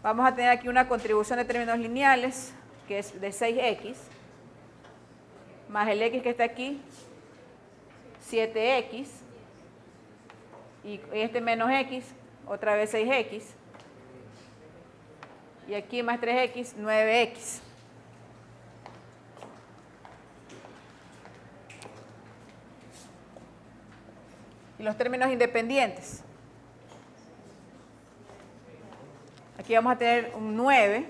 Vamos a tener aquí una contribución de términos lineales, que es de 6x, más el x que está aquí, 7x, y este menos x, otra vez 6x, y aquí más 3x, 9x. Y los términos independientes. Aquí vamos a tener un 9,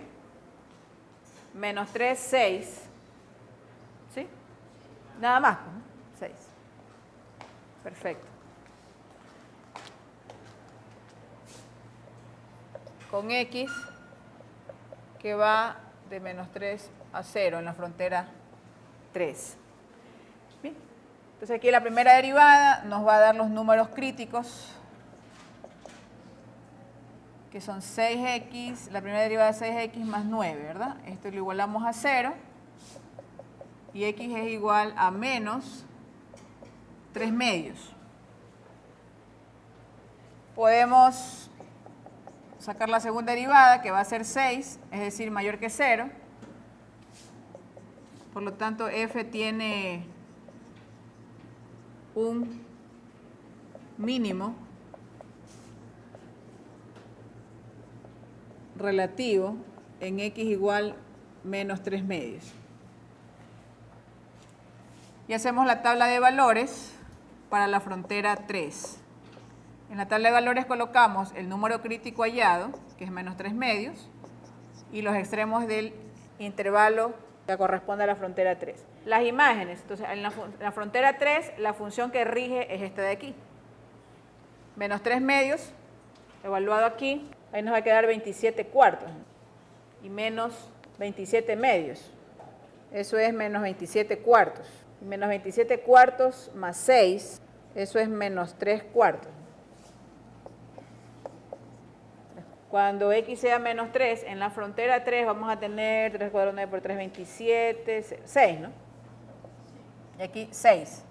menos 3, 6. ¿Sí? Nada más, 6. Perfecto. Con x que va de menos 3 a 0 en la frontera 3. Bien. Entonces aquí la primera derivada nos va a dar los números críticos, que son 6x, la primera derivada de 6x más 9, ¿verdad? Esto lo igualamos a 0 y x es igual a menos 3 medios. Podemos sacar la segunda derivada, que va a ser 6, es decir, mayor que 0. Por lo tanto, f tiene un mínimo relativo en x igual menos 3 medios. Y hacemos la tabla de valores para la frontera 3. En la tabla de valores colocamos el número crítico hallado, que es menos 3 medios, y los extremos del intervalo que corresponde a la frontera 3. Las imágenes, entonces en la frontera 3 la función que rige es esta de aquí. Menos 3 medios, evaluado aquí, ahí nos va a quedar 27 cuartos. Y menos 27 medios. Eso es menos 27 cuartos. Y menos 27 cuartos más 6, eso es menos 3 cuartos. Cuando x sea menos 3, en la frontera 3 vamos a tener 3 cuadrados 9 por 3, 27, 6, ¿no? Y aquí 6.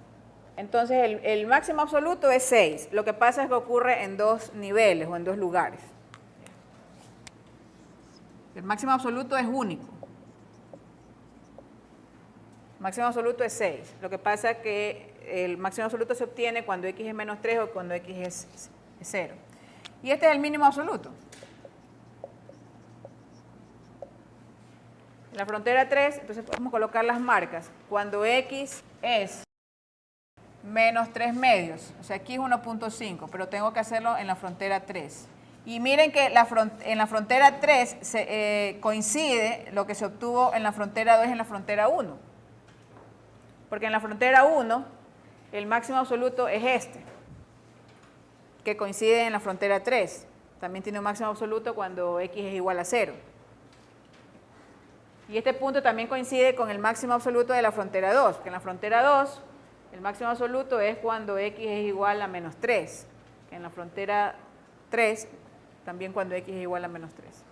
Entonces el máximo absoluto es 6. Lo que pasa es que ocurre en dos niveles o en dos lugares. El máximo absoluto es único. El máximo absoluto es 6. Lo que pasa es que el máximo absoluto se obtiene cuando x es menos 3 o cuando x es 0. Y este es el mínimo absoluto. En la frontera 3, entonces podemos colocar las marcas. Cuando x es menos 3 medios, o sea, aquí es 1.5, pero tengo que hacerlo en la frontera 3. Y miren que en la frontera 3 coincide lo que se obtuvo en la frontera 2 y en la frontera 1. Porque en la frontera 1 el máximo absoluto es este, que coincide en la frontera 3. También tiene un máximo absoluto cuando x es igual a 0. Y este punto también coincide con el máximo absoluto de la frontera 2, porque en la frontera 2 el máximo absoluto es cuando x es igual a menos 3. En la frontera 3 también cuando x es igual a menos 3.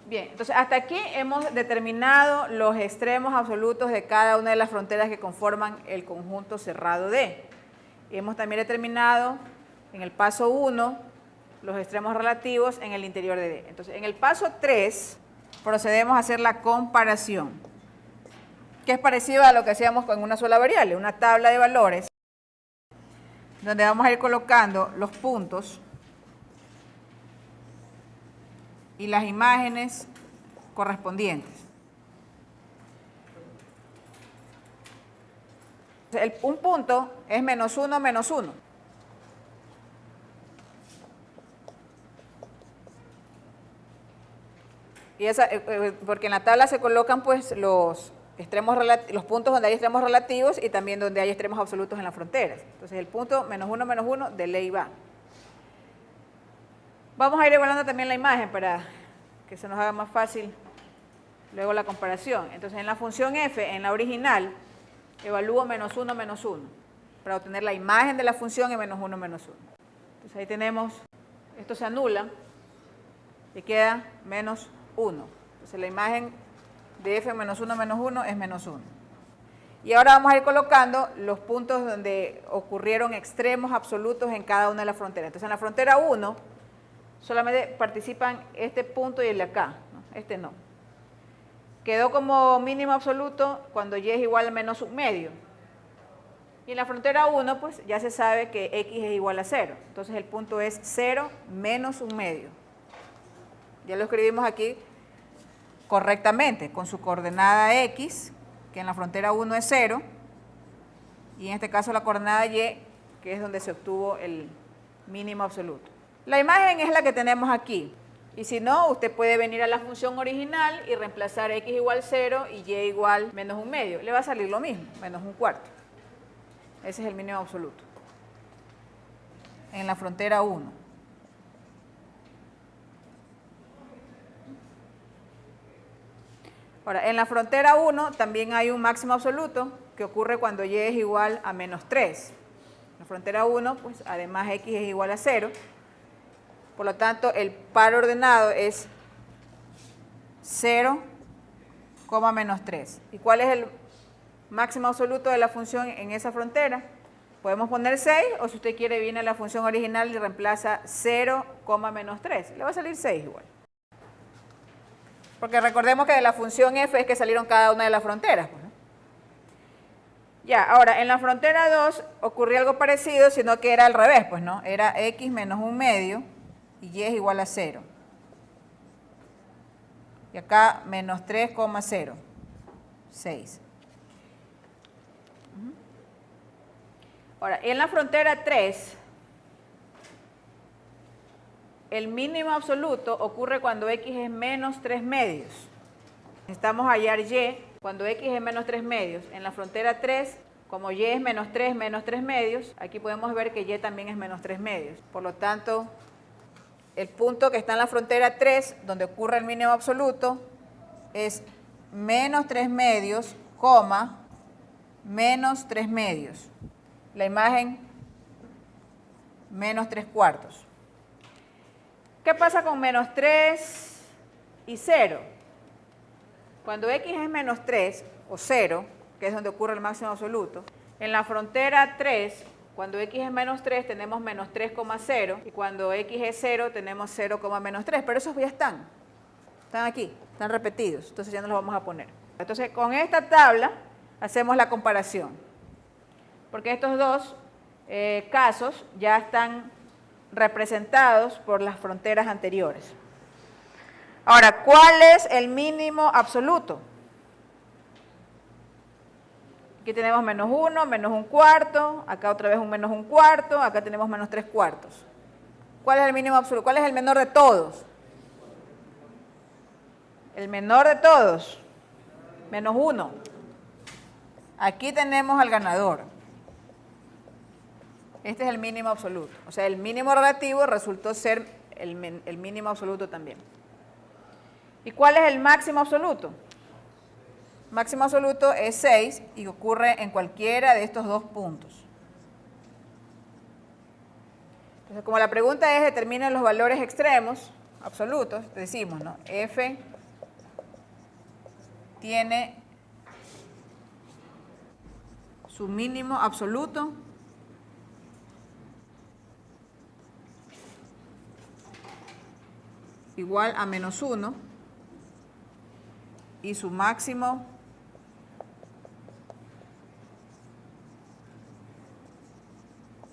Bien, entonces hasta aquí hemos determinado los extremos absolutos de cada una de las fronteras que conforman el conjunto cerrado D. Hemos también determinado en el paso 1 los extremos relativos en el interior de D. Entonces en el paso 3 procedemos a hacer la comparación, que es parecido a lo que hacíamos con una sola variable, una tabla de valores, donde vamos a ir colocando los puntos y las imágenes correspondientes. Un punto es menos 1, menos 1. Y porque en la tabla se colocan pues los puntos donde hay extremos relativos y también donde hay extremos absolutos en las fronteras. Entonces el punto menos 1 de ley va. Vamos a ir evaluando también la imagen para que se nos haga más fácil luego la comparación. Entonces en la función f, en la original, evalúo menos 1 para obtener la imagen de la función en menos 1. Entonces ahí tenemos, esto se anula y queda menos 1. Entonces la imagen de f menos 1 es menos 1. Y ahora vamos a ir colocando los puntos donde ocurrieron extremos absolutos en cada una de las fronteras. Entonces en la frontera 1 solamente participan este punto y el de acá, ¿no? Este no. Quedó como mínimo absoluto cuando y es igual a menos un medio. Y en la frontera 1, pues ya se sabe que x es igual a 0. Entonces el punto es 0 menos un medio. Ya lo escribimos aquí correctamente, con su coordenada x, que en la frontera 1 es 0, y en este caso la coordenada y, que es donde se obtuvo el mínimo absoluto. La imagen es la que tenemos aquí. Y si no, usted puede venir a la función original y reemplazar x igual 0 y y igual menos un medio. Le va a salir lo mismo, menos un cuarto. Ese es el mínimo absoluto. En la frontera 1. Ahora, en la frontera 1 también hay un máximo absoluto que ocurre cuando y es igual a menos 3. En la frontera 1, pues además x es igual a 0. Por lo tanto, el par ordenado es 0, menos 3. ¿Y cuál es el máximo absoluto de la función en esa frontera? Podemos poner 6, o si usted quiere viene a la función original y reemplaza 0, menos 3. Le va a salir 6 igual. Porque recordemos que de la función f es que salieron cada una de las fronteras, pues, ¿no? Ya, ahora, en la frontera 2 ocurrió algo parecido, sino que era al revés, pues, ¿no? Era x menos un medio y y es igual a 0. Y acá menos 3,0, 6. Ahora, en la frontera 3, el mínimo absoluto ocurre cuando x es menos 3 medios. Necesitamos hallar y cuando x es menos 3 medios. En la frontera 3, como y es menos 3 medios, aquí podemos ver que y también es menos 3 medios. Por lo tanto, el punto que está en la frontera 3, donde ocurre el mínimo absoluto, es menos 3 medios, menos 3 medios. La imagen, menos 3 cuartos. ¿Qué pasa con menos 3 y 0? Cuando x es menos 3 o 0, que es donde ocurre el máximo absoluto, en la frontera 3, cuando x es menos 3 tenemos menos 3,0 y cuando x es 0 tenemos 0, menos 3, pero esos ya están aquí, están repetidos, entonces ya no los vamos a poner. Entonces con esta tabla hacemos la comparación, porque estos dos casos ya están representados por las fronteras anteriores. Ahora, ¿cuál es el mínimo absoluto? Aquí tenemos menos 1, menos un cuarto, acá otra vez un menos un cuarto, acá tenemos menos 3 cuartos. ¿Cuál es el mínimo absoluto? ¿Cuál es el menor de todos? El menor de todos, menos 1. Aquí tenemos al ganador. Este es el mínimo absoluto. O sea, el mínimo relativo resultó ser el mínimo absoluto también. ¿Y cuál es el máximo absoluto? Máximo absoluto es 6 y ocurre en cualquiera de estos dos puntos. Entonces, como la pregunta es determinen los valores extremos absolutos, decimos, ¿no? F tiene su mínimo absoluto igual a menos 1 y su máximo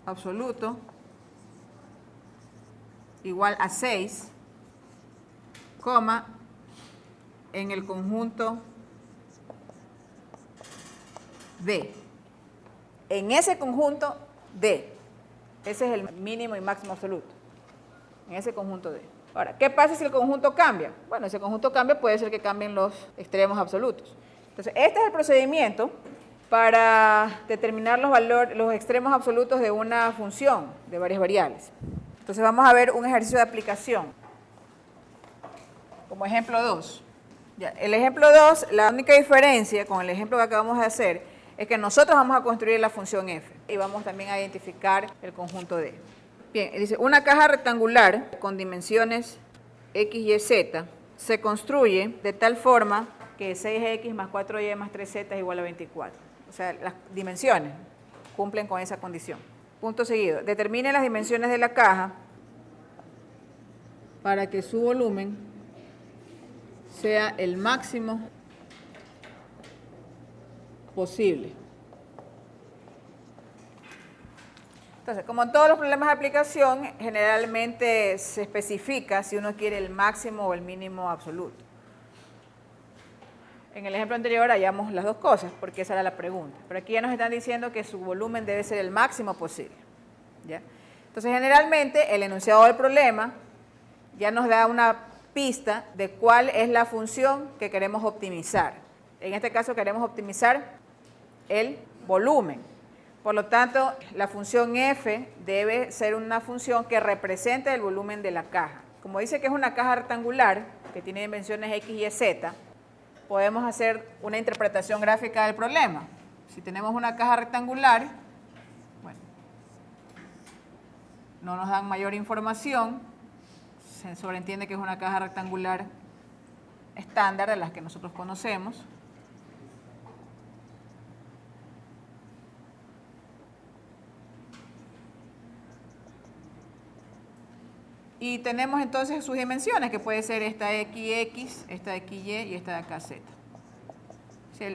absoluto igual a 6, en el conjunto D. En ese conjunto D. Ese es el mínimo y máximo absoluto. En ese conjunto D. Ahora, ¿qué pasa si el conjunto cambia? Bueno, ese conjunto cambia, puede ser que cambien los extremos absolutos. Entonces, este es el procedimiento para determinar los extremos absolutos de una función de varias variables. Entonces, vamos a ver un ejercicio de aplicación. Como ejemplo 2. Ya, el ejemplo 2, la única diferencia con el ejemplo que acabamos de hacer es que nosotros vamos a construir la función f y vamos también a identificar el conjunto D. Bien, dice, una caja rectangular con dimensiones x, y, z se construye de tal forma que 6x más 4y más 3z es igual a 24. O sea, las dimensiones cumplen con esa condición. Punto seguido. Determine las dimensiones de la caja para que su volumen sea el máximo posible. Entonces, como en todos los problemas de aplicación, generalmente se especifica si uno quiere el máximo o el mínimo absoluto. En el ejemplo anterior hallamos las dos cosas, porque esa era la pregunta. Pero aquí ya nos están diciendo que su volumen debe ser el máximo posible. ¿Ya? Entonces, generalmente, el enunciado del problema ya nos da una pista de cuál es la función que queremos optimizar. En este caso, queremos optimizar el volumen. Por lo tanto, la función f debe ser una función que represente el volumen de la caja. Como dice que es una caja rectangular, que tiene dimensiones x, y, z, podemos hacer una interpretación gráfica del problema. Si tenemos una caja rectangular, bueno, no nos dan mayor información, se sobreentiende que es una caja rectangular estándar de las que nosotros conocemos. Y tenemos entonces sus dimensiones, que puede ser esta XX, esta XY y esta de acá Z.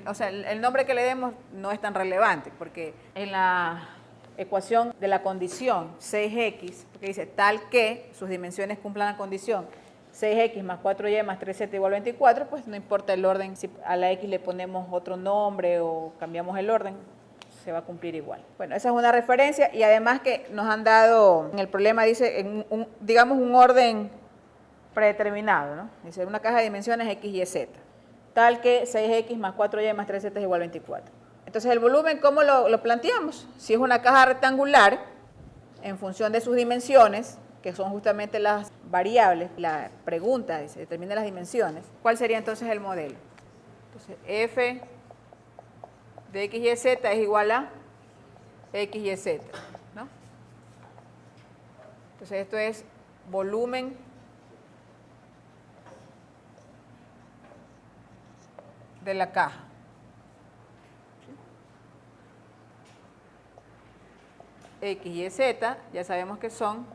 O sea, el nombre que le demos no es tan relevante, porque en la ecuación de la condición 6x, porque dice tal que sus dimensiones cumplan la condición 6x más 4y más 3z igual a 24, pues no importa el orden, si a la x le ponemos otro nombre o cambiamos el orden, se va a cumplir igual. Bueno, esa es una referencia, y además que nos han dado, en el problema dice, digamos un orden predeterminado, ¿no? Dice una caja de dimensiones x, y, z, tal que 6x más 4y más 3z es igual a 24. Entonces el volumen, ¿cómo lo planteamos? Si es una caja rectangular, en función de sus dimensiones, que son justamente las variables, la pregunta dice, determina las dimensiones, ¿cuál sería entonces el modelo? Entonces f de x, y, z es igual a x, y, z, ¿no? Entonces esto es volumen de la caja. X, y, z, ya sabemos que son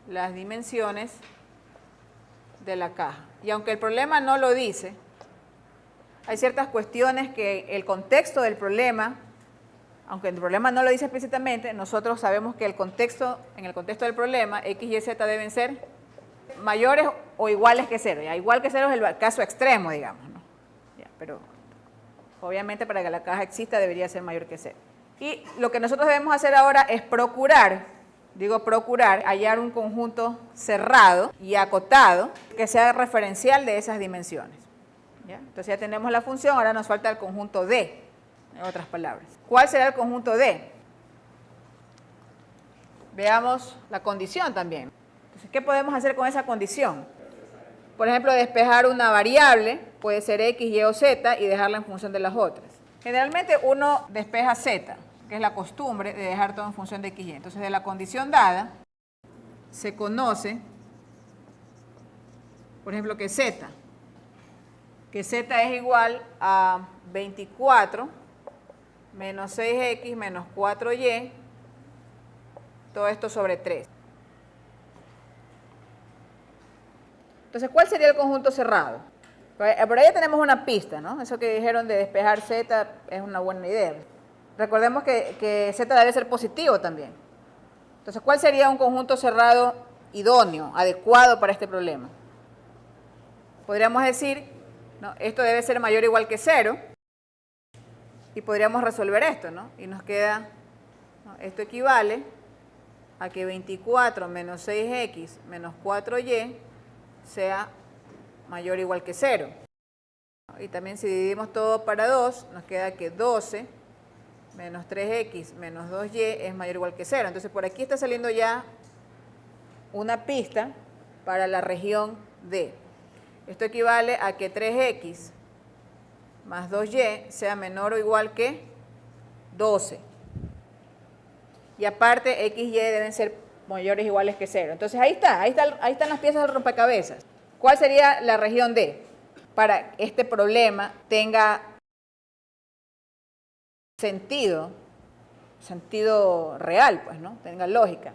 las dimensiones de la caja. Y aunque el problema no lo dice, hay ciertas cuestiones que el contexto del problema, aunque el problema no lo dice explícitamente, nosotros sabemos que en el contexto del problema, x y z deben ser mayores o iguales que 0. Ya, igual que 0 es el caso extremo, digamos, ¿no? Ya, pero obviamente para que la caja exista debería ser mayor que 0. Y lo que nosotros debemos hacer ahora es procurar, hallar un conjunto cerrado y acotado que sea referencial de esas dimensiones. ¿Ya? Entonces ya tenemos la función, ahora nos falta el conjunto D, en otras palabras. ¿Cuál será el conjunto D? Veamos la condición también. Entonces, ¿qué podemos hacer con esa condición? Por ejemplo, despejar una variable, puede ser x, y o z, y dejarla en función de las otras. Generalmente uno despeja z, que es la costumbre de dejar todo en función de x y. Entonces, de la condición dada, se conoce, por ejemplo, que z es igual a 24 menos 6x menos 4y, todo esto sobre 3. Entonces, ¿cuál sería el conjunto cerrado? Por ahí tenemos una pista, ¿no? Eso que dijeron de despejar z es una buena idea. Recordemos que z debe ser positivo también. Entonces, ¿cuál sería un conjunto cerrado idóneo, adecuado para este problema? Podríamos decir, ¿no? Esto debe ser mayor o igual que 0, y podríamos resolver esto, ¿no? Y nos queda, ¿no? Esto equivale a que 24 menos 6x menos 4y sea mayor o igual que 0. Y también si dividimos todo para 2, nos queda que 12 menos 3x menos 2y es mayor o igual que 0. Entonces por aquí está saliendo ya una pista para la región D. Esto equivale a que 3x más 2y sea menor o igual que 12. Y aparte x y y deben ser mayores o iguales que 0. Entonces ahí están las piezas del rompecabezas. ¿Cuál sería la región D para que este problema tenga sentido real, pues, ¿no? Tenga lógica?